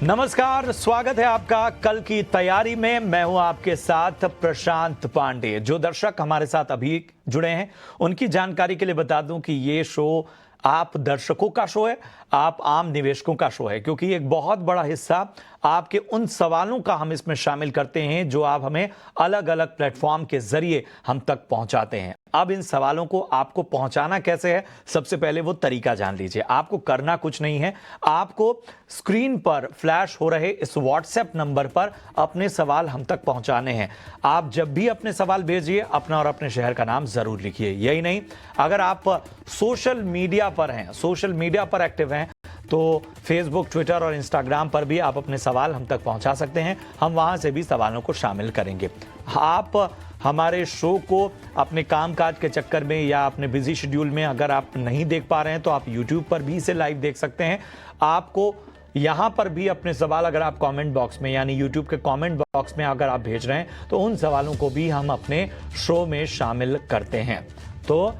नमस्कार, स्वागत है आपका कल की तैयारी में। मैं हूं आपके साथ प्रशांत पांडे। जो दर्शक हमारे साथ अभी जुड़े हैं उनकी जानकारी के लिए बता दूं कि ये शो आप दर्शकों का शो है, आप आम निवेशकों का शो है, क्योंकि एक बहुत बड़ा हिस्सा आपके उन सवालों का हम इसमें शामिल करते हैं जो आप हमें अलग अलग प्लेटफॉर्म के जरिए हम तक पहुंचाते हैं। अब इन सवालों को आपको पहुंचाना कैसे है, सबसे पहले वो तरीका जान लीजिए। आपको करना कुछ नहीं है, आपको स्क्रीन पर फ्लैश हो रहे इस व्हाट्सएप नंबर पर अपने सवाल हम तक पहुंचाने हैं। आप जब भी अपने सवाल भेजिए, अपना और अपने शहर का नाम जरूर लिखिए। यही नहीं, अगर आप सोशल मीडिया पर हैं, सोशल मीडिया पर एक्टिव हैं, तो फेसबुक, ट्विटर और इंस्टाग्राम पर भी आप अपने सवाल हम तक पहुंचा सकते हैं। हम वहां से भी सवालों को शामिल करेंगे। आप हमारे शो को अपने कामकाज के चक्कर में या अपने बिजी शेड्यूल में अगर आप नहीं देख पा रहे हैं तो आप यूट्यूब पर भी इसे लाइव देख सकते हैं। आपको यहां पर भी अपने सवाल अगर आप कमेंट बॉक्स में, यानी यूट्यूब के कमेंट बॉक्स में अगर आप भेज रहे हैं तो उन सवालों को भी हम अपने शो में शामिल करते हैं। तो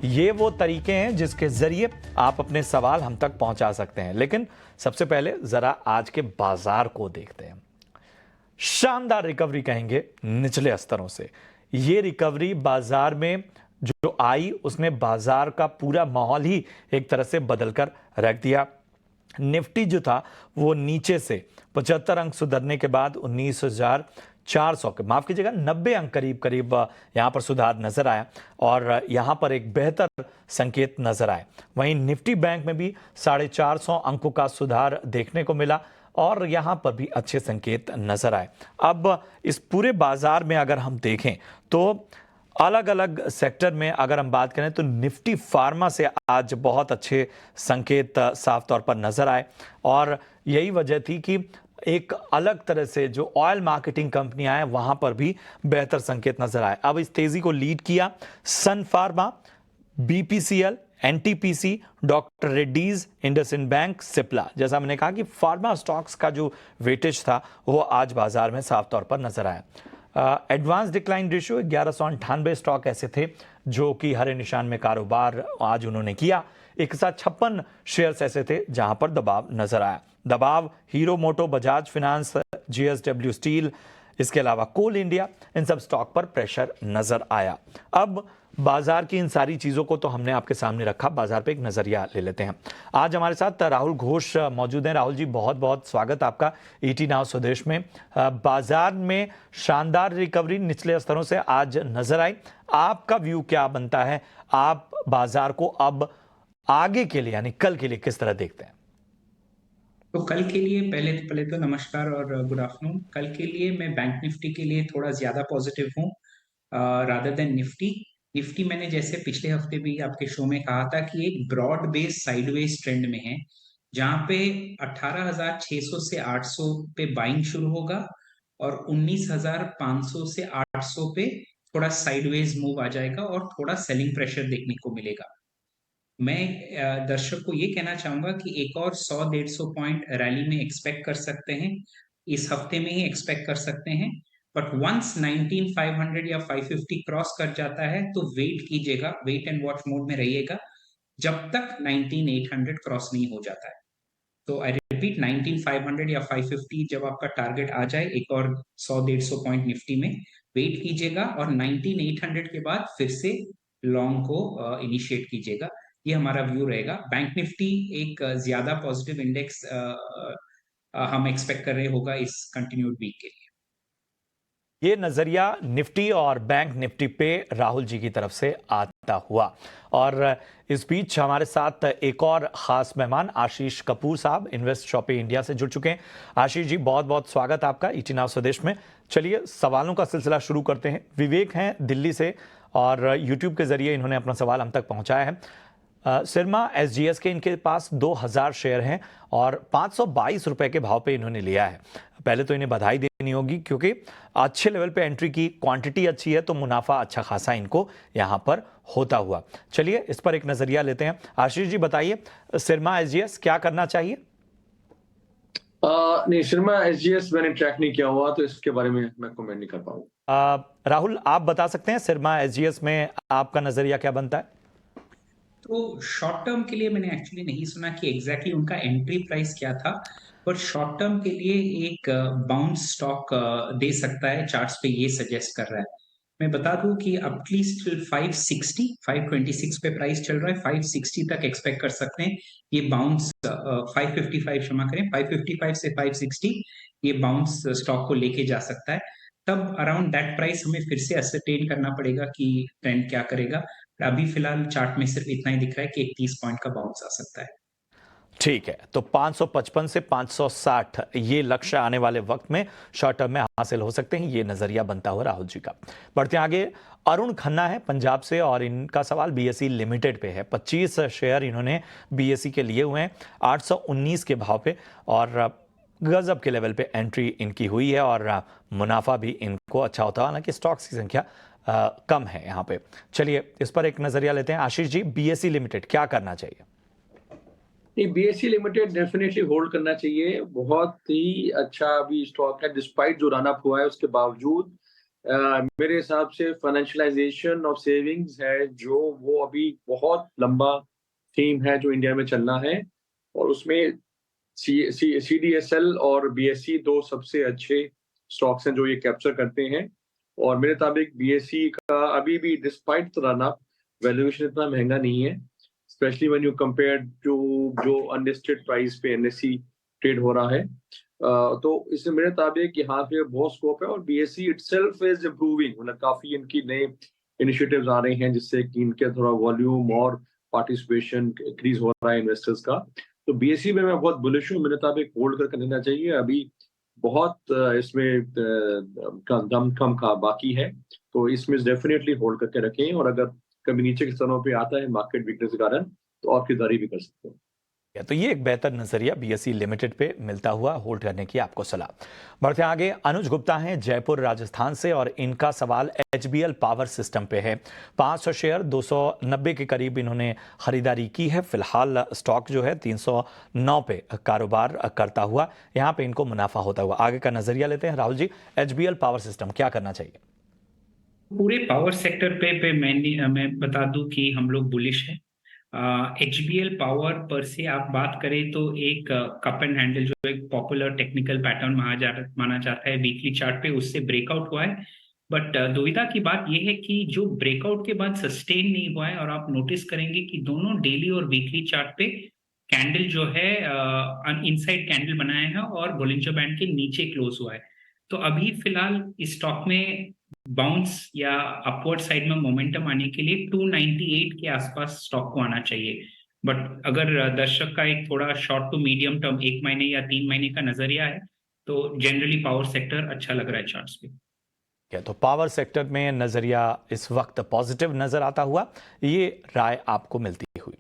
ये वो तरीके हैं जिसके जरिए आप अपने सवाल हम तक पहुंचा सकते हैं। लेकिन सबसे पहले जरा आज के बाजार को देखते हैं। शानदार रिकवरी कहेंगे निचले स्तरों से। ये रिकवरी बाजार में जो आई उसने बाजार का पूरा माहौल ही एक तरह से बदलकर रख दिया। निफ्टी जो था वो नीचे से 75 अंक सुधरने के बाद 19,400 के, माफ कीजिएगा 90 अंक करीब करीब यहां पर सुधार नजर आया और यहां पर एक बेहतर संकेत नजर आए। वहीं निफ्टी बैंक में भी 450 अंकों का सुधार देखने को मिला और यहां पर भी अच्छे संकेत नजर आए। अब इस पूरे बाजार में अगर हम देखें तो अलग अलग सेक्टर में अगर हम बात करें तो निफ्टी फार्मा से आज बहुत अच्छे संकेत साफ तौर पर नजर आए और यही वजह थी कि एक अलग तरह से जो ऑयल मार्केटिंग कंपनियां हैं वहां पर भी बेहतर संकेत नजर आए। अब इस तेजी को लीड किया Sun Pharma, BPCL, NTPC, doctor Reddy's, IndusInd bank, Cipla. जैसा मैंने कहा कि फार्मा स्टॉक्स का जो वेटेज था वो आज बाजार में साफ तौर पर नजर आया। एडवांस डिक्लाइन रेशियो 1198 स्टॉक ऐसे थे जो कि हरे निशान में कारोबार आज उन्होंने किया। 156 शेयर्स ऐसे थे जहां पर दबाव नजर आया। दबाव हीरो मोटो, बजाज फिनांस, जेएसडब्ल्यू स्टील, इसके अलावा कोल इंडिया, इन सब स्टॉक पर प्रेशर नजर आया। अब बाजार की इन सारी चीजों को तो हमने आपके सामने रखा, बाजार पे एक नजरिया ले लेते हैं। आज हमारे साथ राहुल घोष मौजूद हैं। राहुल जी, बहुत बहुत स्वागत आपका ईटी नाउ स्वदेश में। बाजार में शानदार रिकवरी निचले स्तरों से आज नजर आई। आपका व्यू क्या बनता है? आप बाजार को अब आगे के लिए यानी कल के लिए किस तरह देखते हैं? तो कल के लिए पहले तो नमस्कार और गुड आफ्टरनून। कल के लिए मैं बैंक निफ्टी के लिए थोड़ा ज्यादा पॉजिटिव हूँ रादर देन निफ्टी। निफ्टी मैंने जैसे पिछले हफ्ते भी आपके शो में कहा था कि एक ब्रॉड बेस साइडवेज ट्रेंड में है, जहां पे 18,600 से 800 पे बाइंग शुरू होगा और 19,500 से 800 पे थोड़ा साइडवेज मूव आ जाएगा और थोड़ा सेलिंग प्रेशर देखने को मिलेगा। मैं दर्शक को ये कहना चाहूंगा कि एक और 100-150 पॉइंट रैली में एक्सपेक्ट कर सकते हैं, इस हफ्ते में ही एक्सपेक्ट कर सकते हैं। बट वंस 19,500 या 550 क्रॉस कर जाता है तो वेट कीजिएगा, वेट एंड वॉच मोड में रहिएगा जब तक 19,800 क्रॉस नहीं हो जाता है। तो आई रिपीट, 19,500 या 550 जब आपका टारगेट आ जाए, एक और 100-150 पॉइंट निफ्टी में वेट कीजिएगा और 19,800 के बाद फिर से लॉन्ग को इनिशिएट कीजिएगा। ये हमारा व्यू रहेगा। बैंक निफ्टी एक ज्यादा पॉजिटिव इंडेक्स हम एक्सपेक्ट कर रहे होगा इस कंटिन्यूड वीक के लिए। ये नजरिया निफ्टी और बैंक निफ्टी पे राहुल जी की तरफ से आता हुआ। और इस बीच हमारे साथ एक और खास मेहमान आशीष कपूर साहब इन्वेस्ट शॉपी इंडिया से जुड़ चुके हैं। आशीष जी, बहुत बहुत स्वागत आपका ईटी नाउ स्वदेश में। चलिए सवालों का सिलसिला शुरू करते हैं। विवेक हैं दिल्ली से और यूट्यूब के जरिए इन्होंने अपना सवाल हम तक पहुंचाया है। सिरमा एसजीएस के इनके पास 2000 शेयर हैं और 522 रुपए के भाव पे इन्होंने लिया है। पहले तो इन्हें बधाई देनी होगी क्योंकि अच्छे लेवल पे एंट्री की, क्वांटिटी अच्छी है तो मुनाफा अच्छा खासा इनको यहां पर होता हुआ। चलिए इस पर एक नजरिया लेते हैं। आशीष जी बताइए, सिरमा एसजीएस क्या करना चाहिए? नहीं, सिरमा एसजीएस मैंने ट्रैक नहीं किया हुआ तो इसके बारे में मैं कमेंट नहीं कर पाऊंगा। राहुल, आप बता सकते हैं सिरमा एसजीएस में आपका नजरिया क्या बनता है? तो शॉर्ट टर्म के लिए मैंने एक्चुअली नहीं सुना कि एग्जैक्टली उनका एंट्री प्राइस क्या था, पर शॉर्ट टर्म के लिए एक बाउंस स्टॉक दे सकता है, चार्ट्स पे ये सजेस्ट कर रहा है। मैं बता दूं कि एटलीस्ट 560 526 पे प्राइस चल रहा है, 560 तक एक्सपेक्ट कर सकते हैं ये बाउंस। 555 क्षमा करें, 555 से 560 ये बाउंस स्टॉक को लेके जा सकता है। तब अराउंड दैट प्राइस हमें फिर से असरटेन करना पड़ेगा कि ट्रेंड क्या करेगा। अभी फिलहाल चार्ट में सिर्फ इतना ही दिख रहा है कि 31 पॉइंट का बाउंस आ सकता है। ठीक है, तो 555 से 560 ये लक्ष्य आने वाले वक्त में शॉर्ट टर्म में हासिल हो सकते हैं, ये नजरिया बनता हुआ राहुल जी का। बढ़ते हैं आगे। अरुण खन्ना है पंजाब से और इनका सवाल बीएसई लिमिटेड पे है। 25 शेयर इन्होंने बीएसई के लिए हुए हैं 819 के भाव पे, और गजब के लेवल पे एंट्री इनकी हुई है और मुनाफा भी इनको अच्छा होता है, हालांकि स्टॉक्स की संख्या कम है यहाँ पे। चलिए इस पर एक नजरिया लेते हैं। आशीष जी, बीएसई लिमिटेड क्या करना चाहिए? बीएसई लिमिटेड डेफिनेटली होल्ड करना चाहिए। बहुत ही अच्छा अभी स्टॉक है, डिस्पाइट जो रन अप हुआ है उसके बावजूद। मेरे हिसाब से फाइनेंशियलाइजेशन ऑफ सेविंग्स है जो वो अभी बहुत लंबा थीम है जो इंडिया में चलना है, और उसमें सीडीएसएल और बीएसई दो सबसे अच्छे स्टॉक्स हैं जो ये कैप्चर करते हैं। और मेरे मुताबिक बीएसई का अभी भी डिस्पाइट रन अप वैल्यूएशन इतना महंगा नहीं है, specially when you compare to जो अनलिस्टेड प्राइस पे एनएसई ट्रेड हो रहा है। तो इससे मेरे मुताबिक यहाँ पे बहुत स्कोप है, और बीएसई इटसेल्फ इज इम्प्रूविंग, मतलब काफी इनकी नए इनिशिएटिव्स आ रहे हैं जिससे कि इनके थोड़ा वॉल्यूम और पार्टिसिपेशन इंक्रीज हो रहा है इन्वेस्टर्स का। तो बीएसई में मैं बहुत बुलिश हूँ, मेरे मुताबिक होल्ड करके लेना चाहिए। अभी बहुत इसमें दम कम का बाकी है, तो इसमें डेफिनेटली होल्ड करके रखें, और अगर कभी नीचे के स्थानों पे आता है मार्केट वीकनेस के कारण तो आप खरीदारी भी कर सकते हैं। तो ये एक बेहतर नजरिया बीएसई लिमिटेड पे मिलता हुआ होल्ड करने की आपको सलाह। बढ़ते आगे। अनुज गुप्ता हैं जयपुर राजस्थान से और इनका सवाल एचबीएल पावर सिस्टम पे है। 500 शेयर 290 के करीब इन्होंने खरीदारी की है। फिलहाल स्टॉक जो है 309 पे कारोबार करता हुआ, यहाँ पे इनको मुनाफा होता हुआ। आगे का नजरिया लेते हैं Rahul ji, HBL power system क्या करना चाहिए? पूरे पावर सेक्टर पे मैं बता दूं कि हम लोग बुलिश हैं। एचबीएल पावर पर से आप बात करें तो एक कप एंड हैंडल जो एक पॉपुलर टेक्निकल पैटर्न माना जाता है वीकली चार्ट पे, उससे ब्रेकआउट हुआ है। बट दुविधा की बात यह है कि जो ब्रेकआउट के बाद सस्टेन नहीं हुआ है, और आप नोटिस करेंगे कि दोनों डेली और वीकली चार्ट पे कैंडल जो है इनसाइड कैंडल बनाया है और बोलिंजर बैंड के नीचे क्लोज हुआ है। तो अभी फिलहाल इस स्टॉक में बाउंस या अपवर्ड साइड में मोमेंटम आने के लिए 298 के आसपास स्टॉक को आना चाहिए। बट अगर दर्शक का एक थोड़ा शॉर्ट टू मीडियम टर्म 1 महीने या 3 महीने का नजरिया है तो जनरली पावर सेक्टर अच्छा लग रहा है चार्ट्स पे। तो पावर सेक्टर में नजरिया इस वक्त पॉजिटिव नजर आता हुआ, ये राय आपको मिलती हुई।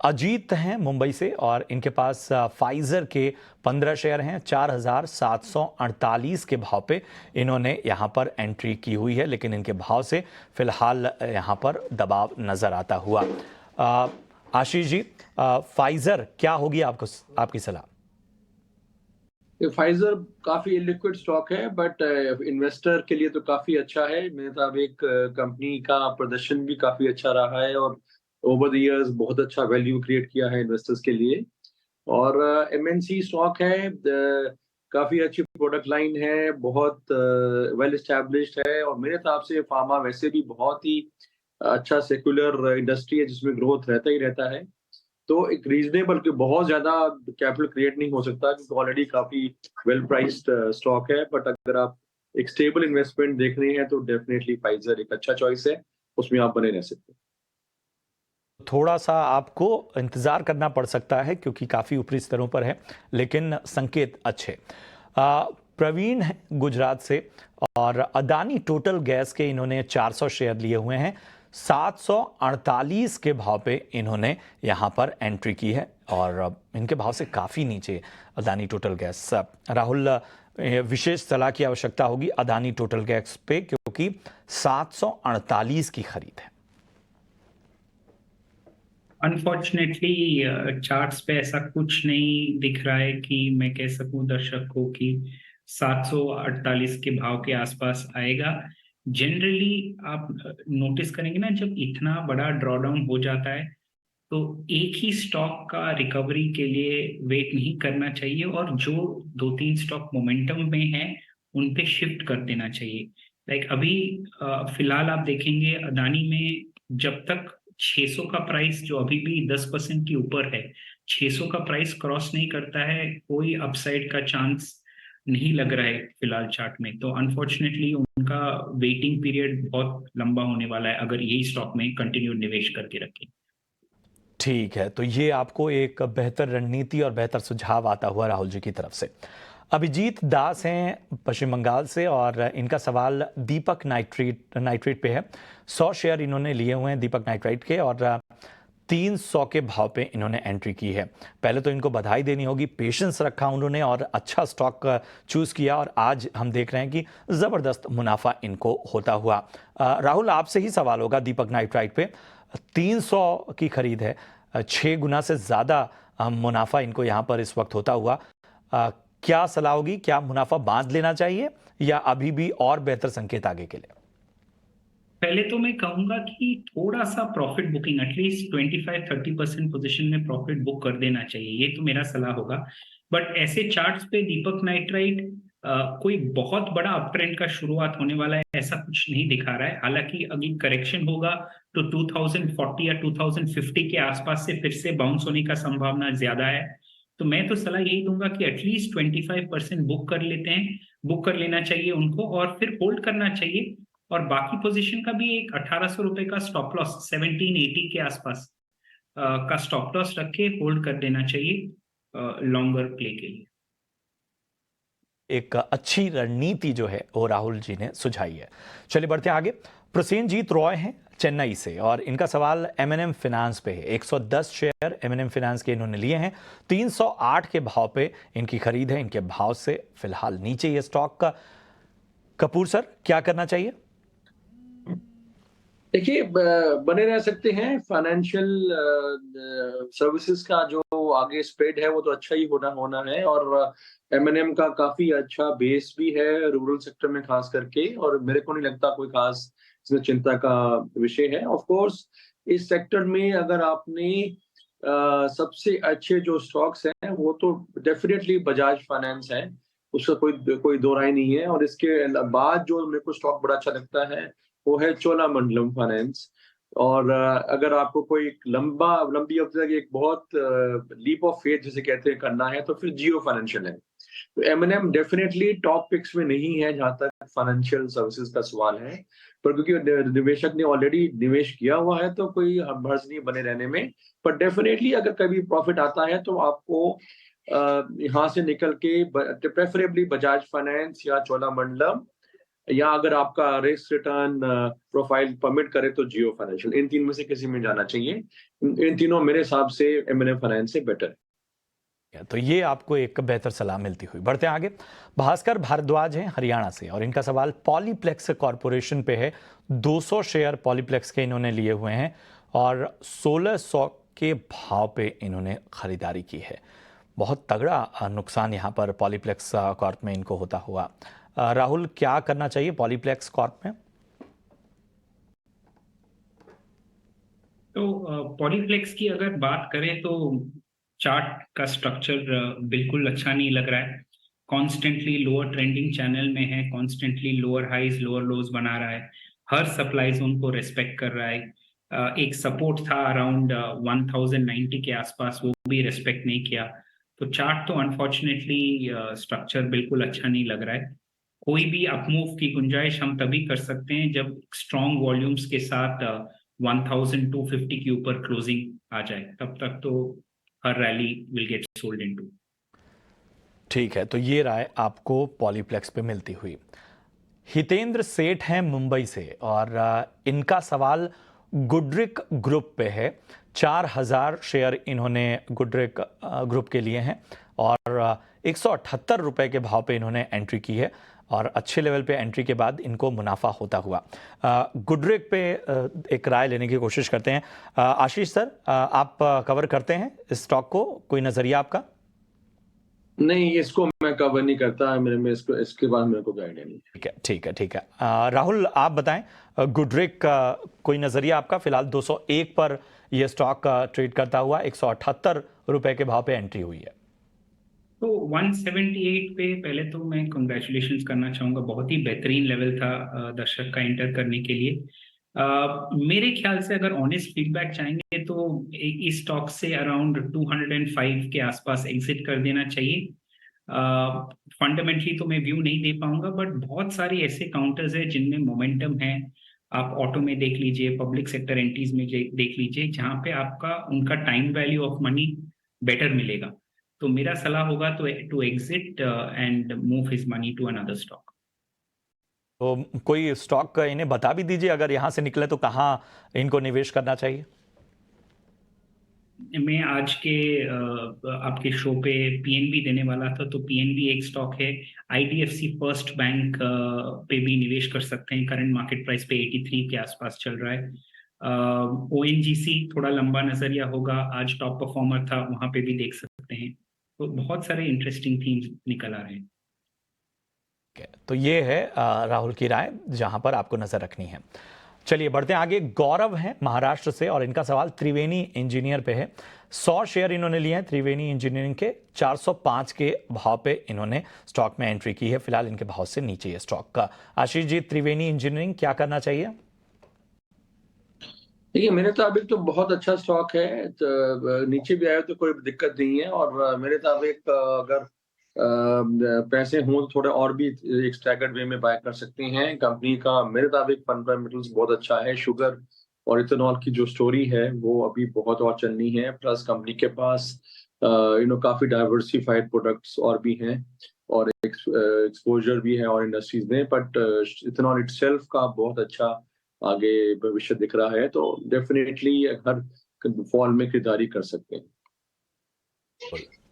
अजीत हैं मुंबई से और इनके पास फाइजर के 15 शेयर हैं। 4748 के भाव पे इन्होंने यहां पर एंट्री की हुई है, लेकिन इनके भाव से फिलहाल यहां पर दबाव नजर आता हुआ। आशीष जी, फाइजर क्या होगी आपकी सलाह? फाइजर काफी लिक्विड स्टॉक है, बट इन्वेस्टर के लिए तो काफी अच्छा है। मेरे मुताबिक कंपनी का प्रदर्शन भी काफी अच्छा रहा है और ओवर द इयर्स बहुत अच्छा वैल्यू क्रिएट किया है इन्वेस्टर्स के लिए। और एमएनसी स्टॉक है, काफी अच्छी प्रोडक्ट लाइन है, बहुत वेल एस्टैब्लिश्ड है, और मेरे हिसाब से फार्मा वैसे भी बहुत ही अच्छा सेक्युलर इंडस्ट्री है जिसमें ग्रोथ रहता ही रहता है। तो एक रीजनेबल कि बहुत ज्यादा कैपिटल क्रिएट नहीं हो सकता क्योंकि ऑलरेडी काफी वेल प्राइस्ड स्टॉक है, बट अगर आप एक स्टेबल इन्वेस्टमेंट देख रहे हैं तो डेफिनेटली फाइजर एक अच्छा चॉइस है, उसमें आप बने रह सकते हैं। थोड़ा सा आपको इंतजार करना पड़ सकता है क्योंकि काफी ऊपरी स्तरों पर है, लेकिन संकेत अच्छे। प्रवीण है गुजरात से और अदानी टोटल गैस के इन्होंने 400 शेयर लिए हुए हैं। 748 के भाव पे इन्होंने यहां पर एंट्री की है और इनके भाव से काफी नीचे अदानी टोटल गैस। राहुल, विशेष सलाह की आवश्यकता होगी अदानी टोटल गैस पे क्योंकि 748 की खरीद है। अनफॉर्चुनेटली चार्ट्स पे ऐसा कुछ नहीं दिख रहा है कि मैं कह सकूं दर्शक को कि 748 के भाव के आसपास आएगा। जनरली आप नोटिस करेंगे ना, जब इतना बड़ा ड्रॉडाउन हो जाता है तो एक ही स्टॉक का रिकवरी के लिए वेट नहीं करना चाहिए और जो 2-3 स्टॉक मोमेंटम में हैं उन पे शिफ्ट कर देना चाहिए। लाइक अभी फिलहाल आप देखेंगे अदानी में जब तक 600 का प्राइस जो अभी भी 10% के ऊपर है, 600 का प्राइस क्रॉस नहीं करता है, कोई अपसाइड का चांस नहीं लग रहा है फिलहाल चार्ट में। तो अनफॉर्चुनेटली उनका वेटिंग पीरियड बहुत लंबा होने वाला है अगर यही स्टॉक में कंटिन्यू निवेश करके रखें। ठीक है, तो ये आपको एक बेहतर रणनीति और बेहतर सुझाव आता हुआ राहुल जी की तरफ से। अभिजीत दास हैं पश्चिम बंगाल से और इनका सवाल दीपक नाइट्रेट पे है। 100 शेयर इन्होंने लिए हुए हैं दीपक नाइट्रेट के और 300 के भाव पे इन्होंने एंट्री की है। पहले तो इनको बधाई देनी होगी, पेशेंस रखा उन्होंने और अच्छा स्टॉक चूज किया और आज हम देख रहे हैं कि जबरदस्त मुनाफा इनको होता हुआ। राहुल, आपसे ही सवाल होगा दीपक नाइट्राइट पे। 300 की खरीद है, 6 गुना से ज्यादा मुनाफा इनको यहाँ पर इस वक्त होता हुआ। क्या सलाह होगी, क्या मुनाफा बांध लेना चाहिए या अभी भी और बेहतर संकेत आगे के लिए? पहले तो मैं कहूंगा कि थोड़ा सा प्रॉफिट बुकिंग एटलीस्ट 25-30% पोजीशन में प्रॉफिट बुक कर देना चाहिए, ये तो मेरा सलाह होगा। बट ऐसे चार्ट्स पे दीपक नाइट्राइट कोई बहुत बड़ा अप ट्रेंड का शुरुआत होने वाला है ऐसा कुछ नहीं दिखा रहा है। हालांकि अगली करेक्शन होगा तो 2040 या 2050 के आसपास से फिर से बाउंस होने का संभावना ज्यादा है। तो मैं तो सलाह यही दूंगा कि एटलीस्ट 25% बुक कर लेना चाहिए उनको और फिर होल्ड करना चाहिए। और बाकी पोजीशन का भी एक 1800 रुपए का स्टॉप लॉस 1780 के आसपास का स्टॉप लॉस रख के होल्ड कर देना चाहिए लॉन्गर प्ले के लिए। एक अच्छी रणनीति जो है वो राहुल जी ने सुझाई है। चलिए बढ़ते हैं आगे। प्रसेनजीत रॉय हैं चेन्नई से और इनका सवाल M&M फाइनेंस पे है। 110 शेयर M&M फाइनेंस के इन्होंने लिए हैं, 308 के भाव पे इनकी खरीद है। इनके भाव से फिलहाल नीचे ये स्टॉक का। कपूर सर, क्या करना चाहिए? देखिए, बने रह सकते हैं। फाइनेंशियल सर्विसेज का जो आगे स्प्रेड है वो तो अच्छा ही होना है और M&M का काफी अच्छा बेस भी है रूरल सेक्टर में खास करके, और मेरे को नहीं लगता कोई खास इसमें चिंता का विषय है। ऑफ कोर्स इस सेक्टर में अगर आपने सबसे अच्छे जो स्टॉक्स हैं वो तो डेफिनेटली बजाज फाइनेंस है, उसका कोई दो राय नहीं है। और इसके बाद जो मेरे को स्टॉक बड़ा अच्छा लगता है वो है चोलामंडलम फाइनेंस। और अगर आपको कोई लंबी अवधि तक एक बहुत लीप ऑफ फेथ जिसे कहते हैं करना है तो फिर जियो फाइनेंशियल है। तो M&M डेफिनेटली टॉप पिक्स में नहीं है जहां तक फाइनेंशियल सर्विसेज का सवाल है, पर क्योंकि निवेशक ने ऑलरेडी निवेश किया हुआ है तो कोई हर्ज नहीं बने रहने में। पर डेफिनेटली अगर कभी प्रॉफिट आता है तो आपको यहाँ से निकल के प्रेफरेबली बजाज फाइनेंस या चोलामंडलम, या अगर आपका रिस्क रिटर्न प्रोफाइल परमिट करे तो जियो फाइनेंशियल, इन तीन में से किसी में जाना चाहिए। इन तीनों मेरे हिसाब से M&M फाइनेंस से बेटर है। तो ये आपको एक बेहतर सलाह मिलती हुई। बढ़ते हैं आगे। भास्कर भारद्वाज हैं हरियाणा से और इनका सवाल पॉलीप्लेक्स कॉरपोरेशन पे है। 200 शेयर पॉलीप्लेक्स के इन्होंने लिए हुए हैं और 1600 के भाव पे इन्होंने खरीदारी की है। बहुत तगड़ा नुकसान यहाँ पर पॉलीप्लेक्स कॉर्प में इनको होता हुआ। राहुल, क्या करना चाहिए पॉलीप्लेक्स कॉर्प में? तो पॉलीप्लेक्स की अगर बात करें तो चार्ट का स्ट्रक्चर बिल्कुल अच्छा नहीं लग रहा है। कॉन्स्टेंटली लोअर ट्रेंडिंग चैनल में है, constantly lower highs lower lows बना रहा है, हर सप्लाई जोन को रेस्पेक्ट कर रहा है। एक सपोर्ट था अराउंड 1090 के आसपास, वो भी रेस्पेक्ट नहीं किया। तो चार्ट तो अनफॉर्चुनेटली स्ट्रक्चर बिल्कुल अच्छा नहीं लग रहा है। कोई भी अपमूव की गुंजाइश हम तभी कर सकते हैं जब स्ट्रॉन्ग वॉल्यूम्स के साथ 1250 के ऊपर क्लोजिंग आ जाए, तब तक तो हर rally will get sold into. ठीक है, तो ये राय आपको पॉलीप्लेक्स पे मिलती हुई। हितेंद्र सेठ हैं मुंबई से और इनका सवाल गुडरिक ग्रुप पे है। 4000 शेयर इन्होंने गुडरिक ग्रुप के लिए हैं और 178 रुपए के भाव पे इन्होंने एंट्री की है और अच्छे लेवल पे एंट्री के बाद इनको मुनाफा होता हुआ। गुडरिक पे एक राय लेने की कोशिश करते हैं। आशीष सर, आप कवर करते हैं इस स्टॉक को, कोई नजरिया आपका? नहीं, इसको मैं कवर नहीं करता, मेरे में इसको इसके बाद मेरे को आइडिया नहीं। ठीक है, ठीक है, ठीक है। राहुल, आप बताएं, गुडरेक का कोई नजरिया आपका? फिलहाल 201 पर यह स्टॉक ट्रेड करता हुआ 178 रुपए के भाव पे एंट्री हुई है। तो 178 पे पहले तो मैं कंग्रेचुलेशंस करना चाहूंगा, बहुत ही बेहतरीन लेवल था दर्शक का एंटर करने के लिए। मेरे ख्याल से अगर ऑनेस्ट फीडबैक चाहेंगे तो इस स्टॉक से अराउंड 205 के आसपास एग्जिट कर देना चाहिए। फंडामेंटली तो मैं व्यू नहीं दे पाऊंगा, बट बहुत सारे ऐसे काउंटर्स हैं जिनमें मोमेंटम है। आप ऑटो में देख लीजिए, पब्लिक सेक्टर एंट्रीज में देख लीजिए, जहां पे आपका उनका time value of money better मिलेगा। तो मेरा सलाह होगा तो to exit and move his money to another stock. तो कोई स्टॉक इन्हें बता भी दीजिए, अगर यहां से निकले तो कहां इनको निवेश करना चाहिए? मैं आज के आपके शो पे पीएनबी देने वाला था, तो पीएनबी एक स्टॉक है। आईडीएफसी फर्स्ट बैंक पे भी निवेश कर सकते हैं, करंट मार्केट प्राइस पे 83 के आसपास चल रहा है। ओएनजीसी थोड़ा लंबा नजरिया होगा, आज टॉप परफॉर्मर था, वहां पे भी देख सकते हैं। तो बहुत सारे इंटरेस्टिंग थीम्स निकल आ रहे हैं। तो ये है राहुल की राय, जहां पर आपको नजर रखनी है। चलिए बढ़ते हैं आगे। गौरव हैं महाराष्ट्र से और इनका सवाल त्रिवेणी इंजीनियर पे है। 100 शेयर इन्होंने लिए हैं त्रिवेणी इंजीनियरिंग के, 405 के भाव पे इन्होंने स्टॉक में एंट्री की है। फिलहाल इनके भाव से नीचे है स्टॉक का। आशीष जी, त्रिवेणी इंजीनियरिंग क्या करना चाहिए? देखिए, मेरे मुताबिक तो बहुत अच्छा स्टॉक है, तो नीचे भी आया तो कोई दिक्कत नहीं है। और मेरे मुताबिक अगर पैसे हों तो थोड़े और भी एक स्टैगर्ड वे में बाय कर सकते हैं। कंपनी का मेरे मुताबिक फंडामेंटल्स बहुत अच्छा है। शुगर और इथेनॉल की जो स्टोरी है वो अभी बहुत और चलनी है। प्लस कंपनी के पास काफी डाइवर्सिफाइड प्रोडक्ट्स और भी हैं, और एक्सपोजर भी है और इंडस्ट्रीज में। बट इथेनॉल इटसेल्फ का बहुत अच्छा आगे भविष्य दिख रहा है, तो डेफिनेटली हर फॉल में खरीदारी कर सकते हैं।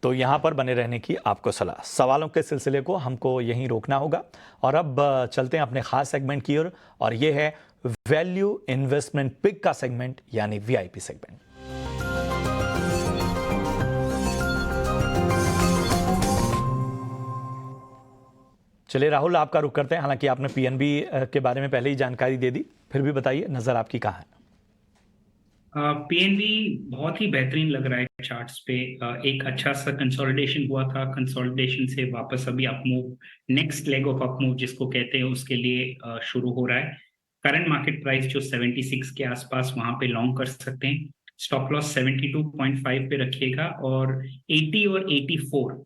तो यहां पर बने रहने की आपको सलाह। सवालों के सिलसिले को हमको यहीं रोकना होगा और अब चलते हैं अपने खास सेगमेंट की ओर, और यह है वैल्यू इन्वेस्टमेंट पिक का सेगमेंट, यानी वीआईपी सेगमेंट। चलिए राहुल, आपका रुख करते हैं। हालांकि आपने पीएनबी के बारे में पहले ही जानकारी दे दी, फिर भी बताइए नजर आपकी कहाँ है? पीएनबी बहुत ही बेहतरीन लग रहा है चार्ट्स पे। एक अच्छा सा कंसोलिडेशन हुआ था, कंसोलिडेशन से वापस अभी up move, next leg of up move जिसको कहते हैं, उसके लिए शुरू हो रहा है। करंट मार्केट प्राइस जो 76 के आसपास, वहां पे लॉन्ग कर सकते हैं। स्टॉप लॉस 72.5 पे रखिएगा, और 80 और 84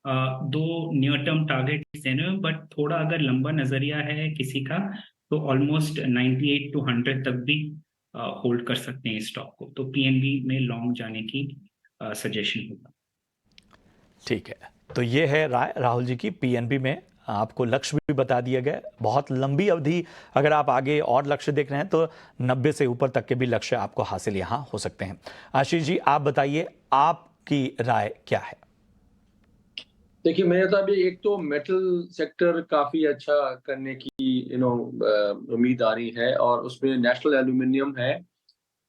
दो नियर टर्म टारगेट्स हैं। बट थोड़ा अगर लंबा नजरिया है किसी का, तो ऑलमोस्ट 98 टू 100 तक भी होल्ड कर सकते हैं स्टॉक को। तो पीएनबी में लॉन्ग जाने की सजेशन होगा। ठीक है, तो ये है राय राहुल जी की। पीएनबी में आपको लक्ष्य भी बता दिया गया। बहुत लंबी अवधि अगर आप आगे और लक्ष्य देख रहे हैं तो 90 से ऊपर तक के भी लक्ष्य आपको हासिल यहां हो सकते हैं। आशीष जी, आप बताइए, आपकी राय क्या है? देखिए, मेरे मुताबिक एक तो मेटल सेक्टर काफी अच्छा करने की उम्मीद आ रही है, और उसमें नेशनल एल्यूमिनियम है,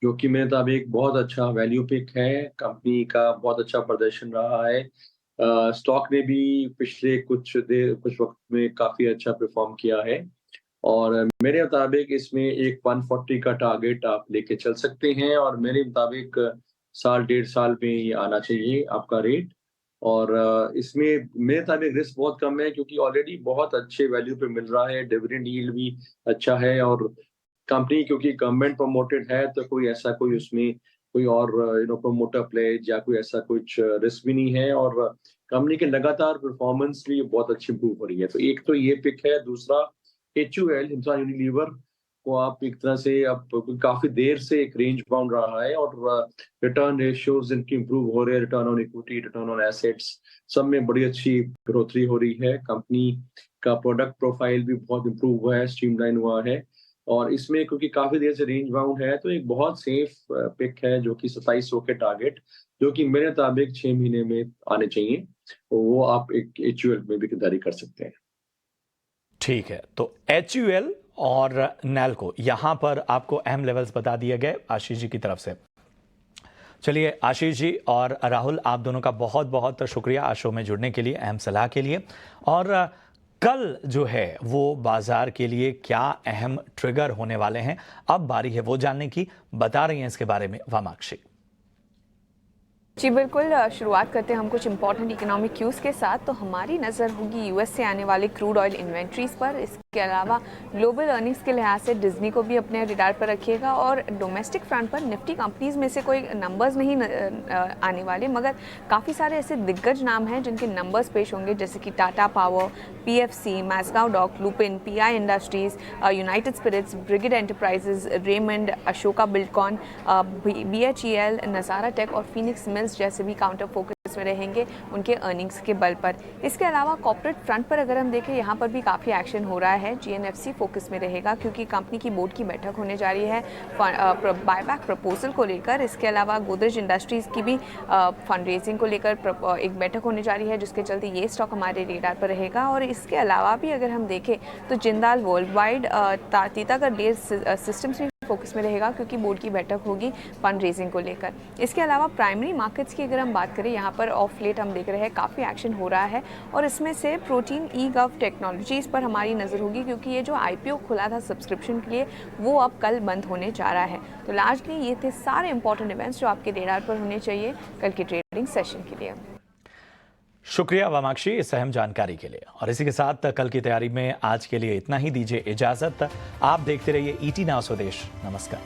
जो कि मेरे मुताबिक बहुत अच्छा वैल्यू पिक है। कंपनी का बहुत अच्छा प्रदर्शन रहा है। स्टॉक ने भी पिछले कुछ वक्त में काफी अच्छा परफॉर्म किया है, और मेरे मुताबिक इसमें एक 140 का टारगेट आप लेके चल सकते हैं, और मेरे मुताबिक साल डेढ़ साल में ये आना चाहिए आपका रेट। और इसमें मेरे मुताबिक रिस्क बहुत कम है, क्योंकि ऑलरेडी बहुत अच्छे वैल्यू पे मिल रहा है। डिविडेंड यील्ड भी अच्छा है, और कंपनी क्योंकि गवर्नमेंट प्रमोटेड है, तो कोई उसमें कोई और प्रोमोटर प्लेज या कोई ऐसा कुछ रिस्क भी नहीं है। और कंपनी के लगातार परफॉर्मेंस भी बहुत अच्छी इंप्रूव हो रही है। तो एक तो ये पिक है। दूसरा, HUL हिंदुस्तान यूनिलीवर को आप एक तरह से अब काफी देर से एक रेंज बाउंड रहा है, और रिटर्न रेशियोज इनकी इंप्रूव हो रहे हैं। Return on equity, return on assets, सब में बड़ी अच्छी बढ़ोतरी हो रही है। कंपनी का प्रोडक्ट प्रोफाइल भी बहुत इंप्रूव हुआ है, स्ट्रीमलाइन हुआ है, और इसमें क्योंकि काफी देर से रेंज बाउंड है, तो एक बहुत सेफ पिक है, जो कि 2700 के टारगेट, जो कि मेरे मुताबिक 6 महीने में आने चाहिए, तो वो आप एक HUL में भी खरीदारी कर सकते हैं। ठीक है, तो HUL और नैल्को यहां पर आपको अहम लेवल्स बता दिए गए आशीष जी की तरफ से। चलिए आशीष जी और राहुल, आप दोनों का बहुत बहुत शुक्रिया आज शो में जुड़ने के लिए, अहम सलाह के लिए। और कल जो है वो बाजार के लिए क्या अहम ट्रिगर होने वाले हैं, अब बारी है वो जानने की। बता रही हैं इसके बारे में वामाक्षी। जी बिल्कुल, शुरुआत करते हैं हम कुछ इंपॉर्टेंट इकोनॉमिक क्यूज़ के साथ। तो हमारी नज़र होगी यूएस से आने वाले क्रूड ऑयल इन्वेंट्रीज पर। इसके अलावा ग्लोबल अर्निंग्स के लिहाज से डिज्नी को भी अपने रडार पर रखिएगा। और डोमेस्टिक फ्रंट पर निफ्टी कंपनीज में से कोई नंबर्स नहीं आने वाले, मगर काफ़ी सारे ऐसे दिग्गज नाम हैं जिनके नंबर्स पेश होंगे, जैसे कि Tata power, PFC, Mazagon dock, Lupin, PI industries, united spirits, brigade enterprises, Raymond, Ashoka Buildcon, BHEL, Nazara tech और फीनिक्स मिल्स जैसे भी काउंटर फोकस में रहेंगे उनके अर्निंग्स के बल पर। इसके अलावा कॉर्पोरेट फ्रंट पर अगर हम देखें, यहाँ पर भी काफ़ी एक्शन हो रहा है। जीएनएफसी फोकस में रहेगा क्योंकि कंपनी की बोर्ड की बैठक होने जा रही है बायबैक प्रपोजल को लेकर। इसके अलावा गोदरेज इंडस्ट्रीज़ की भी फंड रेजिंग को लेकर एक बैठक होने जा रही है, जिसके चलते ये स्टॉक हमारे रेडार पर रहेगा। और इसके अलावा भी अगर हम देखें तो जिंदाल वर्ल्ड वाइड, टीटागढ़ डेयर सिस्टम्स भी फोकस में रहेगा क्योंकि बोर्ड की बैठक होगी फंड रेजिंग को लेकर। इसके अलावा प्राइमरी मार्केट्स की अगर हम बात करें, यहाँ पर ऑफ लेट हम देख रहे हैं काफ़ी एक्शन हो रहा है। और इसमें से प्रोटीन ई गव टेक्नोलॉजीज़ पर हमारी नज़र होगी क्योंकि ये जो आईपीओ खुला था सब्सक्रिप्शन के लिए, वो अब कल बंद होने जा रहा है। तो लार्जली ये थे सारे इंपॉर्टेंट इवेंट्स जो आपके रेडार पर होने चाहिए कल के ट्रेडिंग सेशन के लिए। शुक्रिया वामाक्षी इस अहम जानकारी के लिए। और इसी के साथ कल की तैयारी में आज के लिए इतना ही। दीजिए इजाजत। आप देखते रहिए ईटी नाउ स्वदेश। नमस्कार।